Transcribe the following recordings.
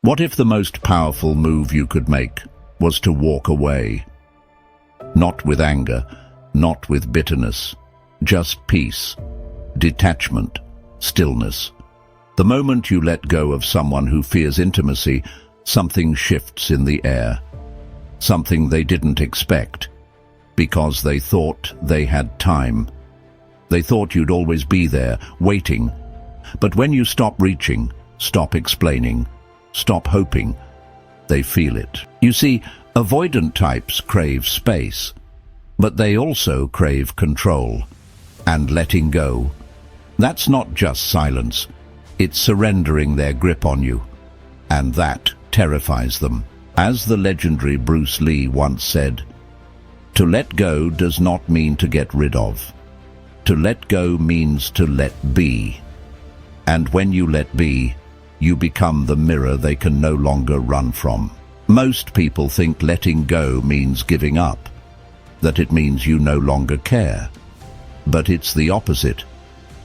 What if the most powerful move you could make was to walk away? Not with anger, not with bitterness, just peace, detachment, stillness. The moment you let go of someone who fears intimacy, something shifts in the air. Something they didn't expect, because they thought they had time. They thought you'd always be there, waiting. But when you stop reaching, stop explaining, stop hoping, they feel it. You see, avoidant types crave space, but they also crave control. And letting go, that's not just silence, it's surrendering their grip on you. And that terrifies them. As the legendary Bruce Lee once said, to let go does not mean to get rid of. To let go means to let be. And when you let be, you become the mirror they can no longer run from. Most people think letting go means giving up, that it means you no longer care. But it's the opposite.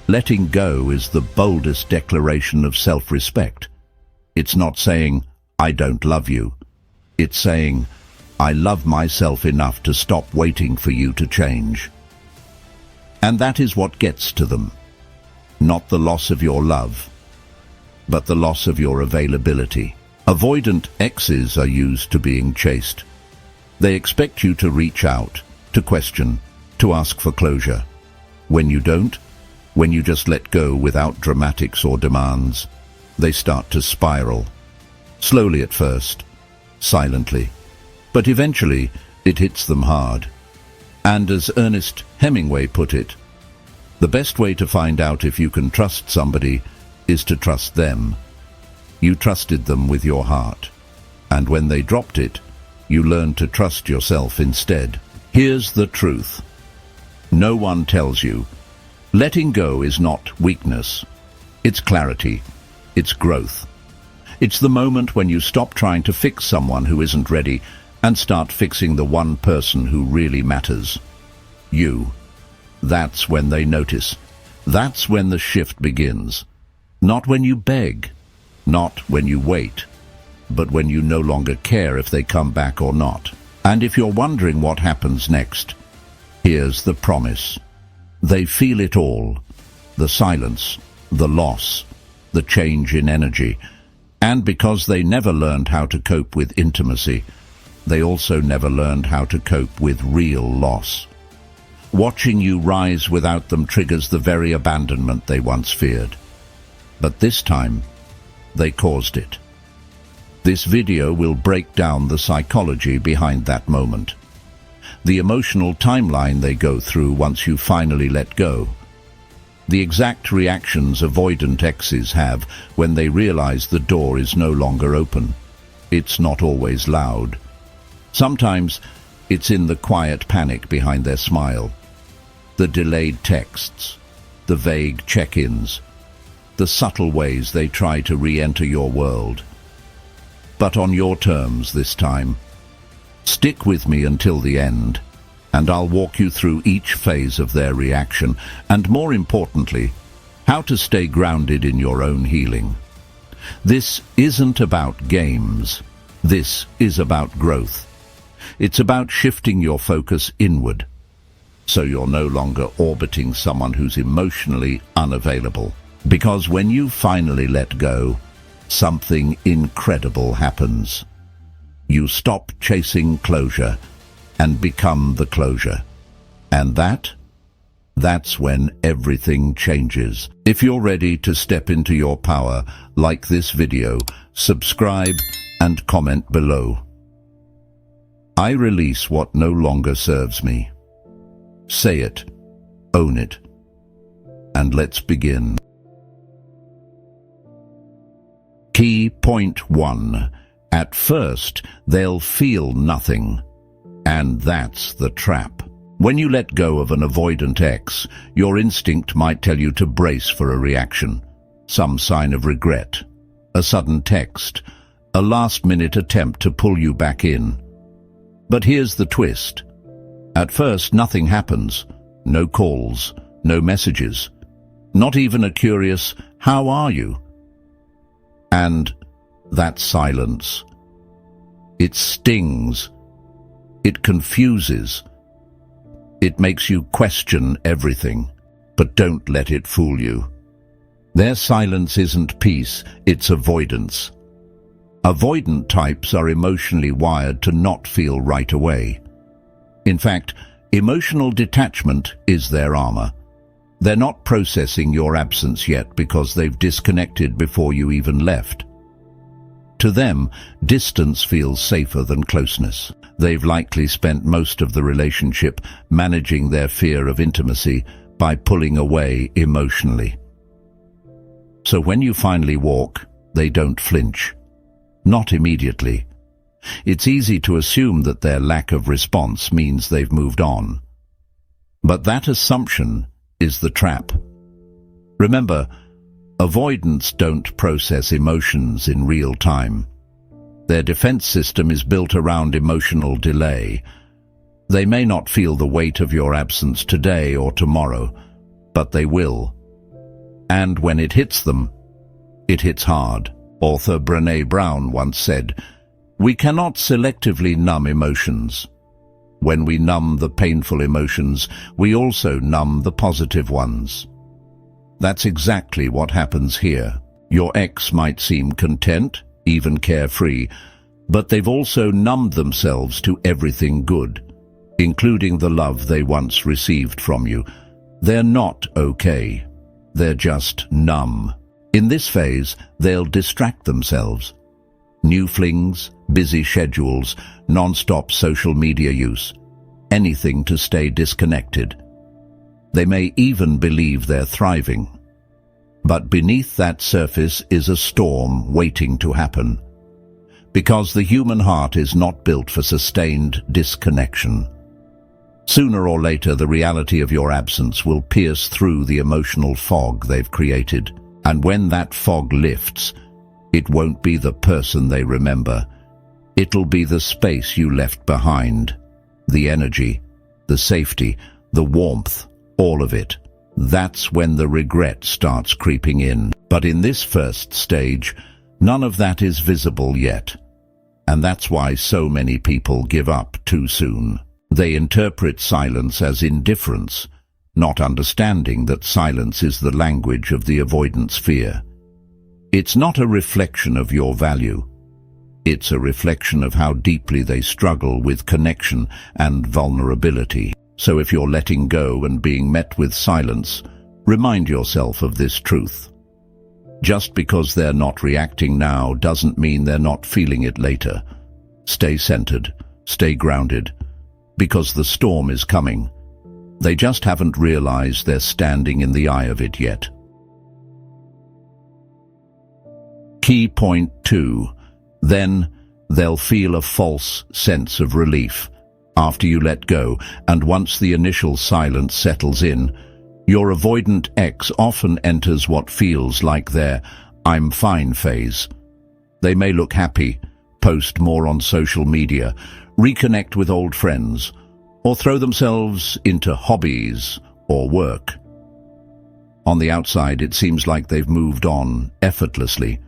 Letting go is the boldest declaration of self-respect. It's not saying, I don't love you. It's saying, I love myself enough to stop waiting for you to change. And that is what gets to them. Not the loss of your love, but the loss of your availability. Avoidant exes are used to being chased. They expect you to reach out, to question, to ask for closure. When you don't, when you just let go without dramatics or demands, they start to spiral. Slowly at first, silently, but eventually it hits them hard. And as Ernest Hemingway put it, the best way to find out if you can trust somebody is to trust them. You trusted them with your heart, and when they dropped it, you learned to trust yourself instead. Here's the truth. No one tells you. Letting go is not weakness. It's clarity. It's growth. It's the moment when you stop trying to fix someone who isn't ready and start fixing the one person who really matters. You. That's when they notice. That's when the shift begins. Not when you beg, not when you wait, but when you no longer care if they come back or not. And if you're wondering what happens next, here's the promise. They feel it all. The silence, the loss, the change in energy. And because they never learned how to cope with intimacy, they also never learned how to cope with real loss. Watching you rise without them triggers the very abandonment they once feared. But this time, they caused it. This video will break down the psychology behind that moment. The emotional timeline they go through once you finally let go. The exact reactions avoidant exes have when they realize the door is no longer open. It's not always loud. Sometimes it's in the quiet panic behind their smile, the delayed texts, the vague check-ins, the subtle ways they try to re-enter your world. But on your terms this time. Stick with me until the end, and I'll walk you through each phase of their reaction, and more importantly, how to stay grounded in your own healing. This isn't about games. This is about growth. It's about shifting your focus inward, so you're no longer orbiting someone who's emotionally unavailable. Because when you finally let go, something incredible happens. You stop chasing closure and become the closure. And that's when everything changes. If you're ready to step into your power, like this video, subscribe and comment below. I release what no longer serves me. Say it, own it, and let's begin. Key point 1. At first, they'll feel nothing. And that's the trap. When you let go of an avoidant ex, your instinct might tell you to brace for a reaction, some sign of regret, a sudden text, a last-minute attempt to pull you back in. But here's the twist. At first, nothing happens. No calls, no messages, not even a curious, "How are you?" And That silence. It stings. It confuses. It makes you question everything. But don't let it fool you. Their silence isn't peace, it's avoidance. Avoidant types are emotionally wired to not feel right away. In fact, emotional detachment is their armor. They're not processing your absence yet because they've disconnected before you even left. To them, distance feels safer than closeness. They've likely spent most of the relationship managing their fear of intimacy by pulling away emotionally. So when you finally walk, they don't flinch. Not immediately. It's easy to assume that their lack of response means they've moved on. But that assumption is the trap. Remember, avoidants don't process emotions in real time. Their defense system is built around emotional delay. They may not feel the weight of your absence today or tomorrow, but they will. And when it hits them, it hits hard. Author Brené Brown once said, "We cannot selectively numb emotions. When we numb the painful emotions, we also numb the positive ones." That's exactly what happens here. Your ex might seem content, even carefree, but they've also numbed themselves to everything good, including the love they once received from you. They're not okay. They're just numb. In this phase, they'll distract themselves. New flings, busy schedules, non-stop social media use, anything to stay disconnected. They may even believe they're thriving. But beneath that surface is a storm waiting to happen. Because the human heart is not built for sustained disconnection. Sooner or later, the reality of your absence will pierce through the emotional fog they've created. And when that fog lifts, it won't be the person they remember. It'll be the space you left behind. The energy, the safety, the warmth, all of it. That's when the regret starts creeping in. But in this first stage, none of that is visible yet. And that's why so many people give up too soon. They interpret silence as indifference, not understanding that silence is the language of the avoidance fear. It's not a reflection of your value. It's a reflection of how deeply they struggle with connection and vulnerability. So if you're letting go and being met with silence, remind yourself of this truth. Just because they're not reacting now doesn't mean they're not feeling it later. Stay centered, stay grounded, because the storm is coming. They just haven't realized they're standing in the eye of it yet. Key point 2. Then they'll feel a false sense of relief. After you let go, and once the initial silence settles in, your avoidant ex often enters what feels like their "I'm fine" phase. They may look happy, post more on social media, reconnect with old friends, or throw themselves into hobbies or work. On the outside, it seems like they've moved on effortlessly.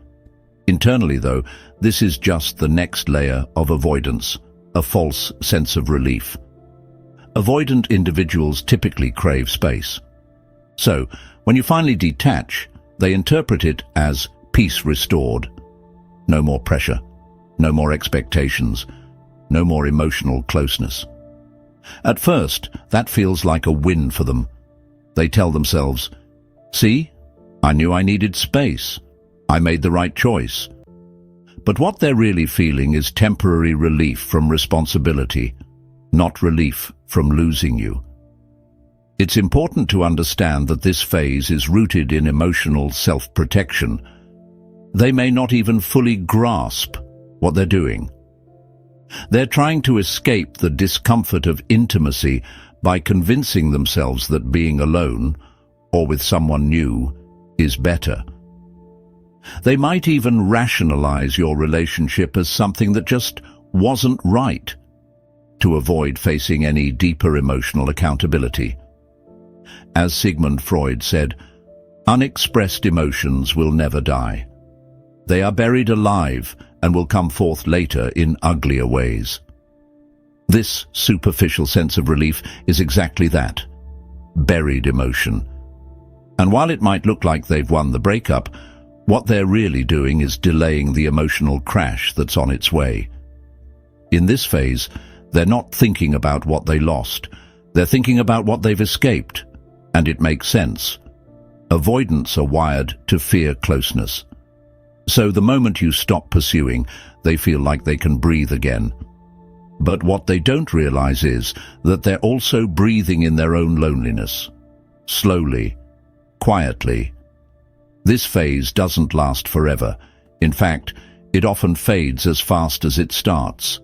Internally, though, this is just the next layer of avoidance, a false sense of relief. Avoidant individuals typically crave space. So, when you finally detach, they interpret it as peace restored. No more pressure, no more expectations, no more emotional closeness. At first, that feels like a win for them. They tell themselves, "See, I knew I needed space. I made the right choice." But what they're really feeling is temporary relief from responsibility, not relief from losing you. It's important to understand that this phase is rooted in emotional self-protection. They may not even fully grasp what they're doing. They're trying to escape the discomfort of intimacy by convincing themselves that being alone, or with someone new, is better. They might even rationalize your relationship as something that just wasn't right, to avoid facing any deeper emotional accountability. As Sigmund Freud said, unexpressed emotions will never die. They are buried alive and will come forth later in uglier ways. This superficial sense of relief is exactly that, buried emotion. And while it might look like they've won the breakup, what they're really doing is delaying the emotional crash that's on its way. In this phase, they're not thinking about what they lost. They're thinking about what they've escaped, and it makes sense. Avoidants are wired to fear closeness. So the moment you stop pursuing, they feel like they can breathe again. But what they don't realize is that they're also breathing in their own loneliness. Slowly, quietly. This phase doesn't last forever. In fact, it often fades as fast as it starts.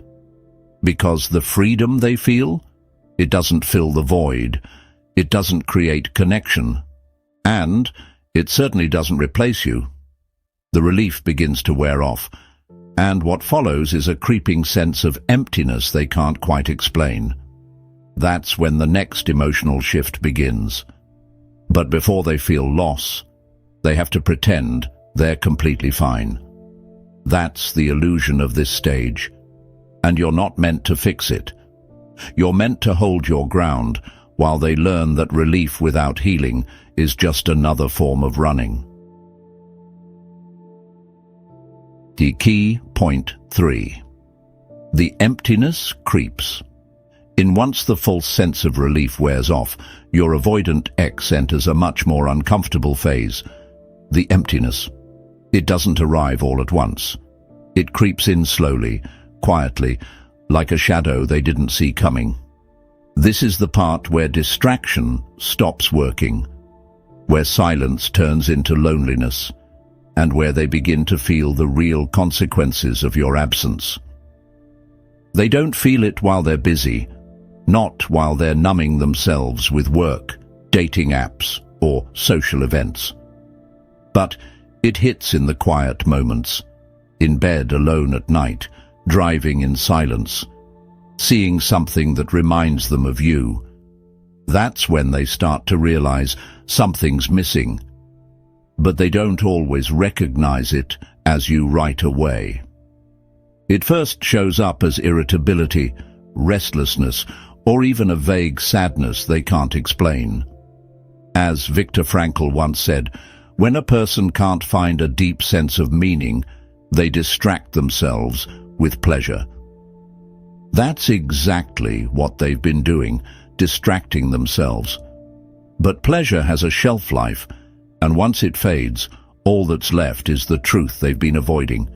Because the freedom they feel, it doesn't fill the void, it doesn't create connection, and it certainly doesn't replace you. The relief begins to wear off, and what follows is a creeping sense of emptiness they can't quite explain. That's when the next emotional shift begins. But before they feel loss, they have to pretend they're completely fine. That's the illusion of this stage, and you're not meant to fix it. You're meant to hold your ground while they learn that relief without healing is just another form of running. The key point 3. The emptiness creeps. Once the false sense of relief wears off, your avoidant X enters a much more uncomfortable phase. The emptiness. It doesn't arrive all at once. It creeps in slowly, quietly, like a shadow they didn't see coming. This is the part where distraction stops working, where silence turns into loneliness, and where they begin to feel the real consequences of your absence. They don't feel it while they're busy, not while they're numbing themselves with work, dating apps, or social events. But it hits in the quiet moments, in bed alone at night, driving in silence, seeing something that reminds them of you. That's when they start to realize something's missing, but they don't always recognize it as you right away. It first shows up as irritability, restlessness, or even a vague sadness they can't explain. As Viktor Frankl once said, when a person can't find a deep sense of meaning, they distract themselves with pleasure. That's exactly what they've been doing, distracting themselves. But pleasure has a shelf life, and once it fades, all that's left is the truth they've been avoiding.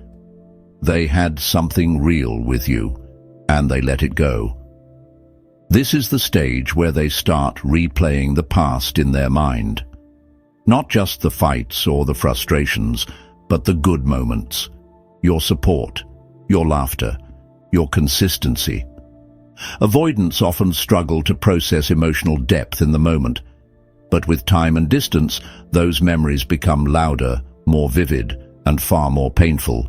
They had something real with you, and they let it go. This is the stage where they start replaying the past in their mind. Not just the fights or the frustrations, but the good moments. Your support, your laughter, your consistency. Avoidants often struggle to process emotional depth in the moment, but with time and distance, those memories become louder, more vivid, and far more painful.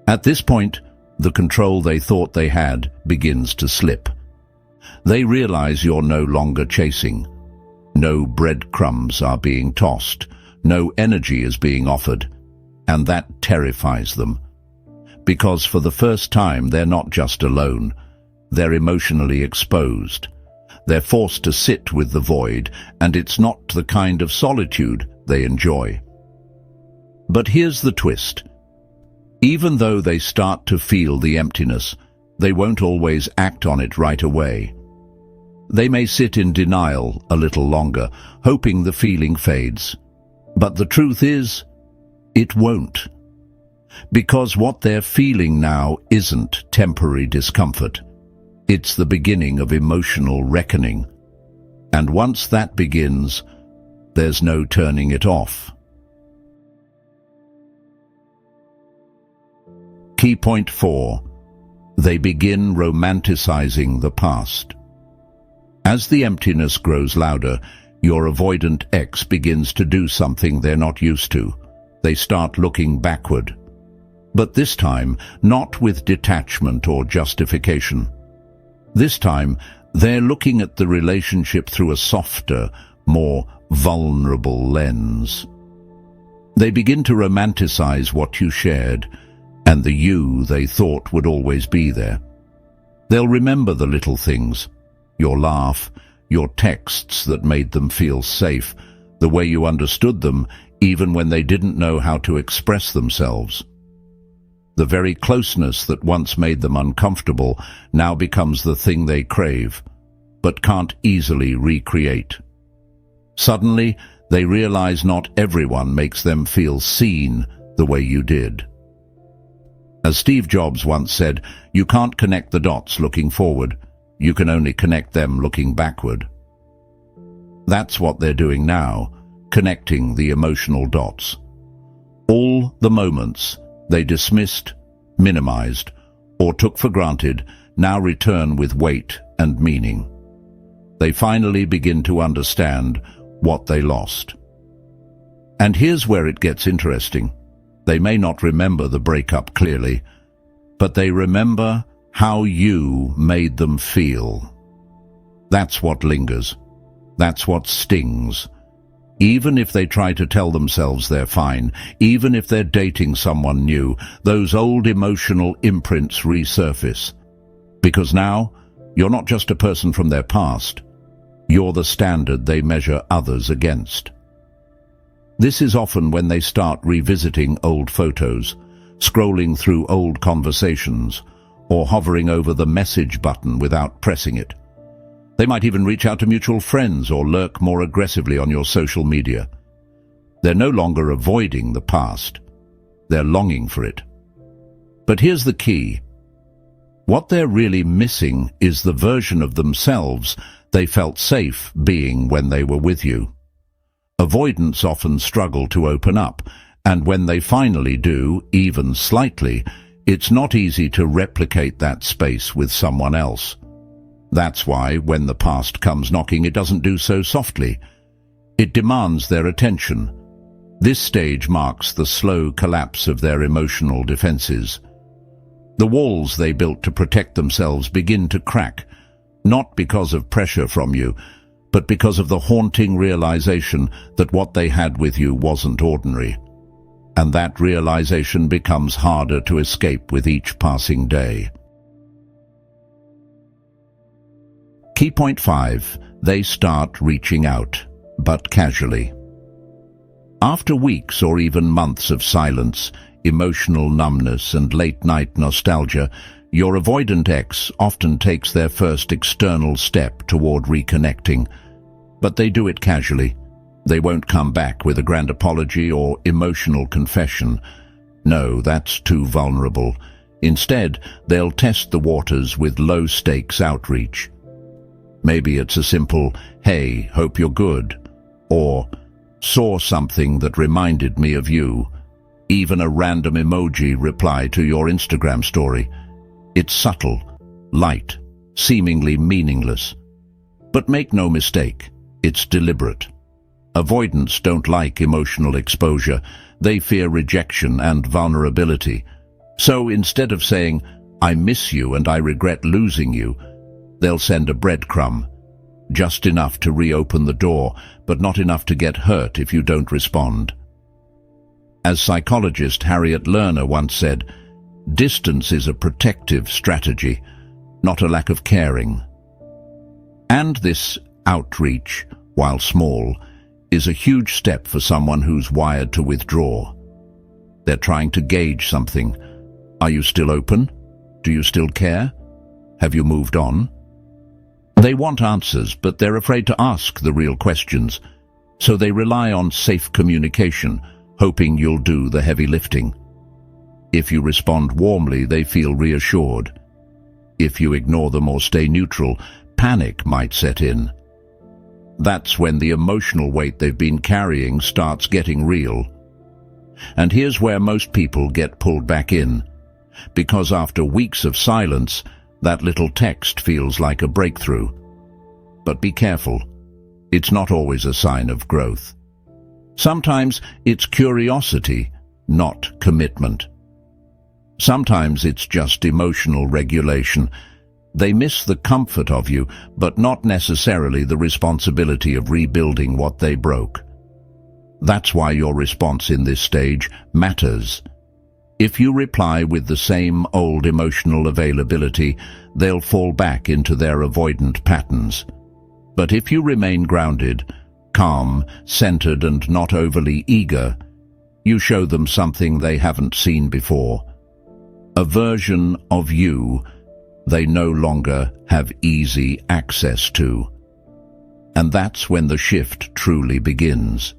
At this point, the control they thought they had begins to slip. They realize you're no longer chasing. No breadcrumbs are being tossed. No energy is being offered. And that terrifies them. Because for the first time, they're not just alone. They're emotionally exposed. They're forced to sit with the void, and it's not the kind of solitude they enjoy. But here's the twist. Even though they start to feel the emptiness, they won't always act on it right away. They may sit in denial a little longer, hoping the feeling fades. But the truth is, it won't. Because what they're feeling now isn't temporary discomfort. It's the beginning of emotional reckoning. And once that begins, there's no turning it off. Key point 4. They begin romanticizing the past. As the emptiness grows louder, your avoidant X begins to do something they're not used to. They start looking backward. But this time, not with detachment or justification. This time, they're looking at the relationship through a softer, more vulnerable lens. They begin to romanticize what you shared and the you they thought would always be there. They'll remember the little things, your laugh, your texts that made them feel safe, the way you understood them even when they didn't know how to express themselves. The very closeness that once made them uncomfortable now becomes the thing they crave, but can't easily recreate. Suddenly, they realize not everyone makes them feel seen the way you did. As Steve Jobs once said, you can't connect the dots looking forward, you can only connect them looking backward. That's what they're doing now, connecting the emotional dots. All the moments they dismissed, minimized, or took for granted now return with weight and meaning. They finally begin to understand what they lost. And here's where it gets interesting. They may not remember the breakup clearly, but they remember how you made them feel. That's what lingers. That's what stings. Even if they try to tell themselves they're fine, even if they're dating someone new, those old emotional imprints resurface. Because now, you're not just a person from their past. You're the standard they measure others against. This is often when they start revisiting old photos, scrolling through old conversations, or hovering over the message button without pressing it. They might even reach out to mutual friends or lurk more aggressively on your social media. They're no longer avoiding the past. They're longing for it. But here's the key. What they're really missing is the version of themselves they felt safe being when they were with you. Avoidants often struggle to open up, and when they finally do, even slightly, it's not easy to replicate that space with someone else. That's why, when the past comes knocking, it doesn't do so softly. It demands their attention. This stage marks the slow collapse of their emotional defenses. The walls they built to protect themselves begin to crack, not because of pressure from you, but because of the haunting realization that what they had with you wasn't ordinary. And that realization becomes harder to escape with each passing day. Key point 5. They start reaching out, but casually. After weeks or even months of silence, emotional numbness and late-night nostalgia, your avoidant ex often takes their first external step toward reconnecting, but they do it casually. They won't come back with a grand apology or emotional confession. No, that's too vulnerable. Instead, they'll test the waters with low-stakes outreach. Maybe it's a simple, "Hey, hope you're good," or "Saw something that reminded me of you," even a random emoji reply to your Instagram story. It's subtle, light, seemingly meaningless. But make no mistake, it's deliberate. Avoidants don't like emotional exposure. They fear rejection and vulnerability. So instead of saying, "I miss you and I regret losing you," they'll send a breadcrumb, just enough to reopen the door, but not enough to get hurt if you don't respond. As psychologist Harriet Lerner once said, distance is a protective strategy, not a lack of caring. And this outreach, while small, is a huge step for someone who's wired to withdraw. They're trying to gauge something. Are you still open? Do you still care? Have you moved on? They want answers, but they're afraid to ask the real questions, so they rely on safe communication, hoping you'll do the heavy lifting. If you respond warmly, they feel reassured. If you ignore them or stay neutral, panic might set in. That's when the emotional weight they've been carrying starts getting real. And here's where most people get pulled back in, because after weeks of silence, that little text feels like a breakthrough. But be careful. It's not always a sign of growth. Sometimes it's curiosity, not commitment. Sometimes it's just emotional regulation. They miss the comfort of you, but not necessarily the responsibility of rebuilding what they broke. That's why your response in this stage matters. If you reply with the same old emotional availability, they'll fall back into their avoidant patterns. But if you remain grounded, calm, centered, and not overly eager, you show them something they haven't seen before. A version of you they no longer have easy access to. And that's when the shift truly begins.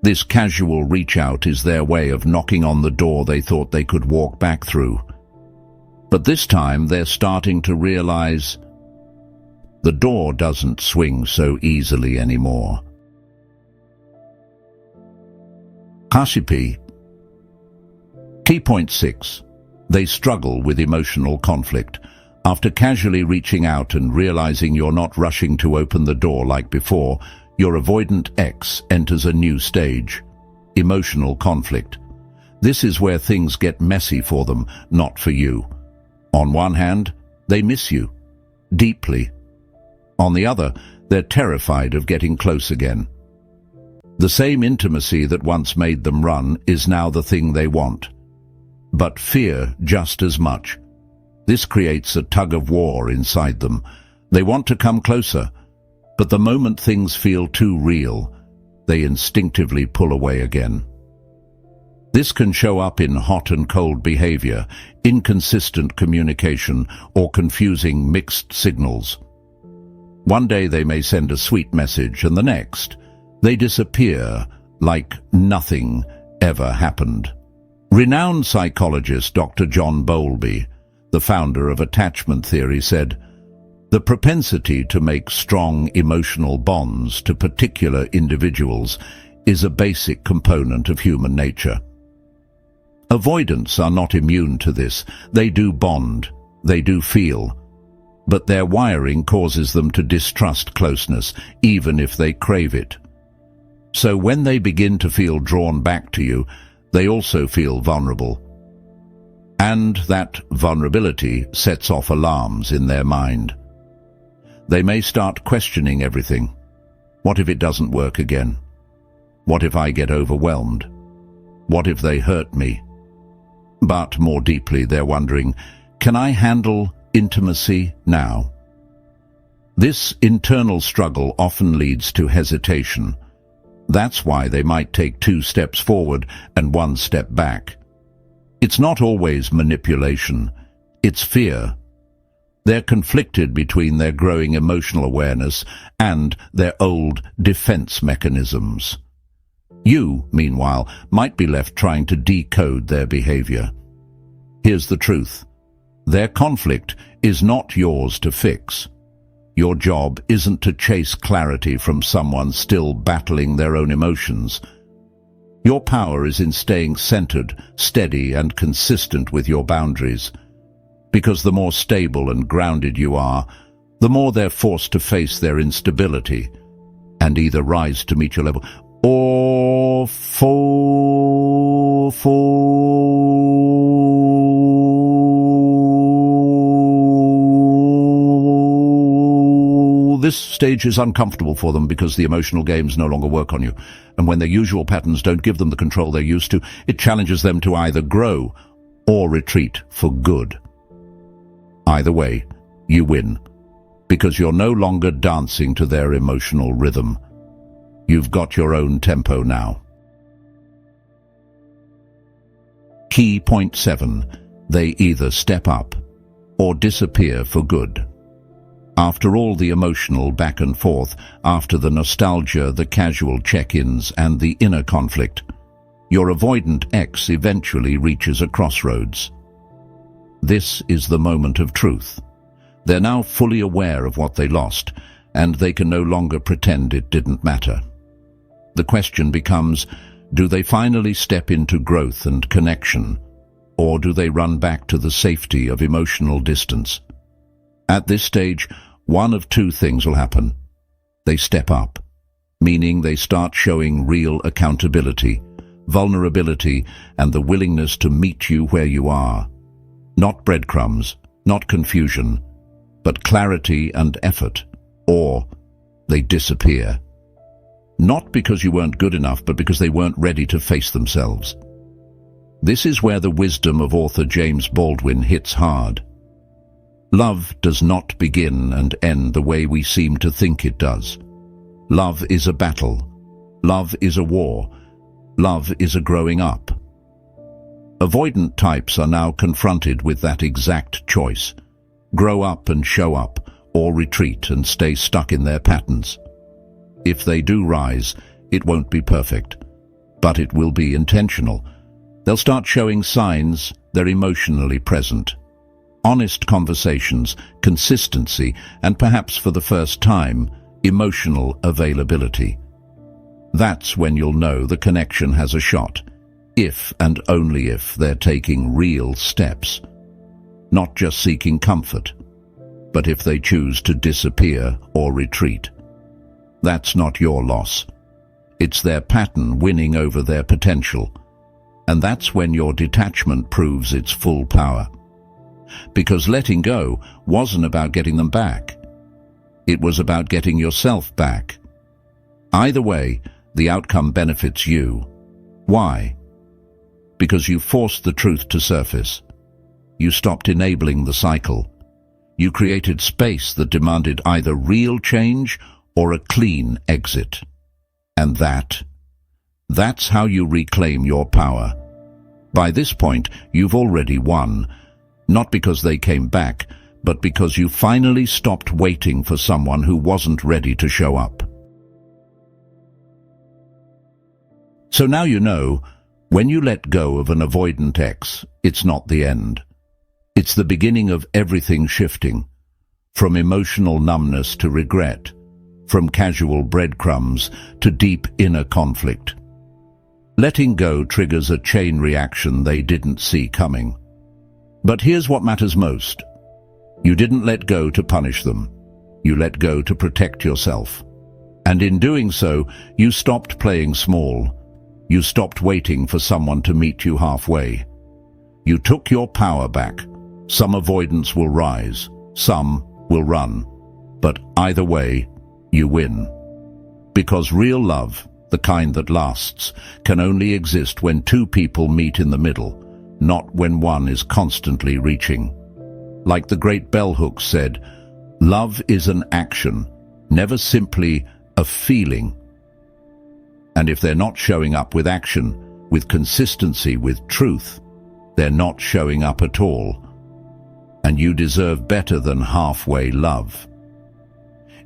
This casual reach-out is their way of knocking on the door they thought they could walk back through. But this time they're starting to realize the door doesn't swing so easily anymore. Key point 6. They struggle with emotional conflict. After casually reaching out and realizing you're not rushing to open the door like before, your avoidant X enters a new stage: emotional conflict. This is where things get messy for them, not for you. On one hand, they miss you deeply. On the other, they're terrified of getting close again. The same intimacy that once made them run is now the thing they want, but fear just as much. This creates a tug-of-war inside them. They want to come closer, but the moment things feel too real, they instinctively pull away again. This can show up in hot and cold behavior, inconsistent communication, or confusing mixed signals. One day they may send a sweet message, and the next, they disappear like nothing ever happened. Renowned psychologist Dr. John Bowlby, the founder of attachment theory, said, "The propensity to make strong emotional bonds to particular individuals is a basic component of human nature." Avoidants are not immune to this. They do bond, they do feel, but their wiring causes them to distrust closeness, even if they crave it. So when they begin to feel drawn back to you, they also feel vulnerable. And that vulnerability sets off alarms in their mind. They may start questioning everything. What if it doesn't work again? What if I get overwhelmed? What if they hurt me? But more deeply, they're wondering, can I handle intimacy now? This internal struggle often leads to hesitation. That's why they might take 2 steps forward and 1 step back. It's not always manipulation, it's fear. They're conflicted between their growing emotional awareness and their old defense mechanisms. You, meanwhile, might be left trying to decode their behavior. Here's the truth. Their conflict is not yours to fix. Your job isn't to chase clarity from someone still battling their own emotions. Your power is in staying centered, steady, and consistent with your boundaries. Because the more stable and grounded you are, the more they're forced to face their instability and either rise to meet your level or fall. This stage is uncomfortable for them because the emotional games no longer work on you. And when their usual patterns don't give them the control they're used to, it challenges them to either grow or retreat for good. Either way, you win, because you're no longer dancing to their emotional rhythm. You've got your own tempo now. Key point 7. They either step up or disappear for good. After all the emotional back and forth, after the nostalgia, the casual check-ins, and the inner conflict, your avoidant X eventually reaches a crossroads. This is the moment of truth. They're now fully aware of what they lost, and they can no longer pretend it didn't matter. The question becomes, do they finally step into growth and connection, or do they run back to the safety of emotional distance? At this stage, one of 2 things will happen. They step up, meaning they start showing real accountability, vulnerability, and the willingness to meet you where you are. Not breadcrumbs, not confusion, but clarity and effort, or they disappear. Not because you weren't good enough, but because they weren't ready to face themselves. This is where the wisdom of author James Baldwin hits hard. Love does not begin and end the way we seem to think it does. Love is a battle. Love is a war. Love is a growing up. Avoidant types are now confronted with that exact choice. Grow up and show up, or retreat and stay stuck in their patterns. If they do rise, it won't be perfect, but it will be intentional. They'll start showing signs they're emotionally present. Honest conversations, consistency, and perhaps for the first time, emotional availability. That's when you'll know the connection has a shot, if and only if they're taking real steps. Not just seeking comfort, but if they choose to disappear or retreat. That's not your loss. It's their pattern winning over their potential. And that's when your detachment proves its full power. Because letting go wasn't about getting them back. It was about getting yourself back. Either way, the outcome benefits you. Why? Because you forced the truth to surface. You stopped enabling the cycle. You created space that demanded either real change or a clean exit. And that's how you reclaim your power. By this point, you've already won, not because they came back, but because you finally stopped waiting for someone who wasn't ready to show up. So now you know, when you let go of an avoidant ex, it's not the end. It's the beginning of everything shifting, from emotional numbness to regret, from casual breadcrumbs to deep inner conflict. Letting go triggers a chain reaction they didn't see coming. But here's what matters most. You didn't let go to punish them. You let go to protect yourself. And in doing so, you stopped playing small. You stopped waiting for someone to meet you halfway. You took your power back. Some avoidance will rise, some will run. But either way, you win. Because real love, the kind that lasts, can only exist when two people meet in the middle, not when one is constantly reaching. Like the great bell hook said, love is an action, never simply a feeling. And if they're not showing up with action, with consistency, with truth, they're not showing up at all. And you deserve better than halfway love.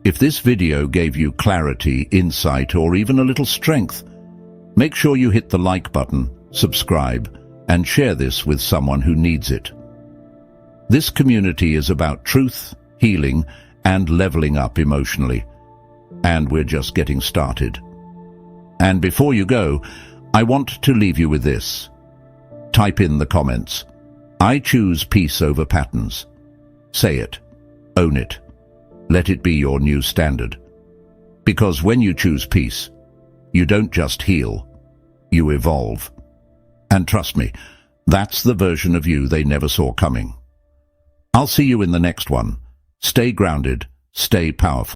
If this video gave you clarity, insight, or even a little strength, make sure you hit the like button, subscribe, and share this with someone who needs it. This community is about truth, healing, and leveling up emotionally. And we're just getting started. And before you go, I want to leave you with this. Type in the comments, I choose peace over patterns. Say it. Own it. Let it be your new standard. Because when you choose peace, you don't just heal, you evolve. And trust me, that's the version of you they never saw coming. I'll see you in the next one. Stay grounded, stay powerful.